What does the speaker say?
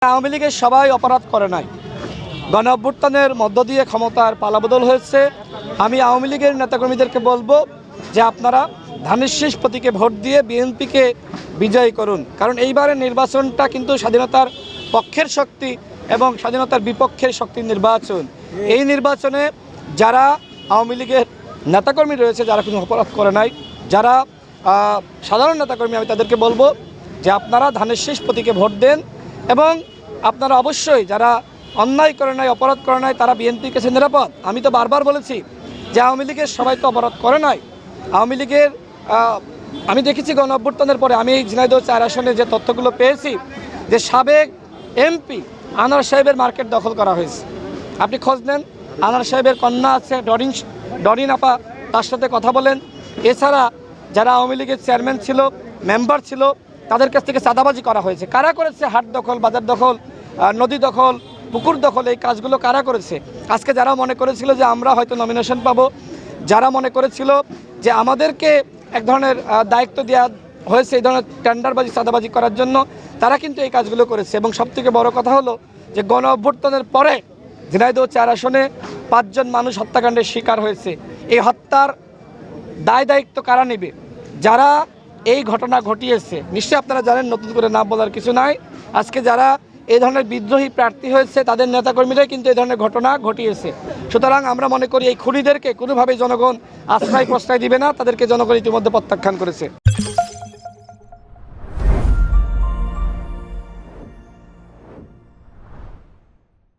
আওয়ামী লীগের সবাই অপরাধ করে নাই। গণ অভ্যুত্থানের মধ্য দিয়ে ক্ষমতার পালাবদল হয়েছে। আমি আওয়ামী লীগের নেতাকর্মীদেরকে বলবো যে আপনারা ধানের শীষ প্রতীকে ভোট দিয়ে বিএনপিকে বিজয়ী করুন। কারণ এইবারের নির্বাচনটা কিন্তু স্বাধীনতার পক্ষের শক্তি এবং স্বাধীনতার বিপক্ষের শক্তির নির্বাচন। এই নির্বাচনে যারা আওয়ামী লীগের নেতাকর্মী রয়েছে, যারা কোনো অপরাধ করে নাই, যারা সাধারণ নেতাকর্মী, আমি তাদেরকে বলবো যে আপনারা ধানের শীষ প্রতীকে ভোট দেন এবং আপনারা অবশ্যই যারা অন্যায় করে নাই, অপরাধ করে নাই, তারা বিএনপির কাছে নিরাপদ। আমি তো বারবার বলেছি যে আওয়ামী লীগের সবাই তো অপরাধ করে নাই। আওয়ামী লীগের আমি দেখেছি গণ অভ্যুত্থানের পরে আমি ঝিনাইদহ 4 আসনে যে তথ্যগুলো পেয়েছি যে সাবেক এমপি আনোয়ার সাহেবের মার্কেট দখল করা হয়েছে। আপনি খোঁজ নেন, আনোয়ার সাহেবের কন্যা আছে ডরিন আপা, তার সাথে কথা বলেন। এছাড়া যারা আওয়ামী লীগের চেয়ারম্যান ছিল, মেম্বার ছিল, তাদের কাছ থেকে চাঁদাবাজি করা হয়েছে। কারা করেছে? হাট দখল, বাজার দখল, নদী দখল, পুকুর দখল, এই কাজগুলো কারা করেছে? আজকে যারা মনে করেছিল যে আমরা হয়তো নমিনেশন পাবো, যারা মনে করেছিল যে আমাদেরকে এক ধরনের দায়িত্ব দেওয়া হয়েছে এই ধরনের টেন্ডারবাজি, চাঁদাবাজি করার জন্য, তারা কিন্তু এই কাজগুলো করেছে। এবং সবথেকে বড় কথা হলো যে গণ অভ্যুত্থানের পরে ঝিনাইদহ 4 আসনে 5 জন মানুষ হত্যাকাণ্ডের শিকার হয়েছে। এই হত্যার দায়িত্ব কারা নেবে? যারা এই ঘটনা ঘটিয়েছে। নিশ্চয়ই আপনারা জানেন, নতুন করে নাম বলার কিছু নাই। আজকে যারা এই ধরনের বিদ্রোহী প্রার্থী হয়েছে, তাদের নেতাকর্মীরাই কিন্তু এই ধরনের ঘটনা ঘটিয়েছে। সুতরাং আমরা মনে করি এই খুনিদেরকে কোনোভাবেই জনগণ আশ্রয় প্রশ্রয় দিবে না, তাদেরকে জনগণ ইতিমধ্যে প্রত্যাখ্যান করেছে।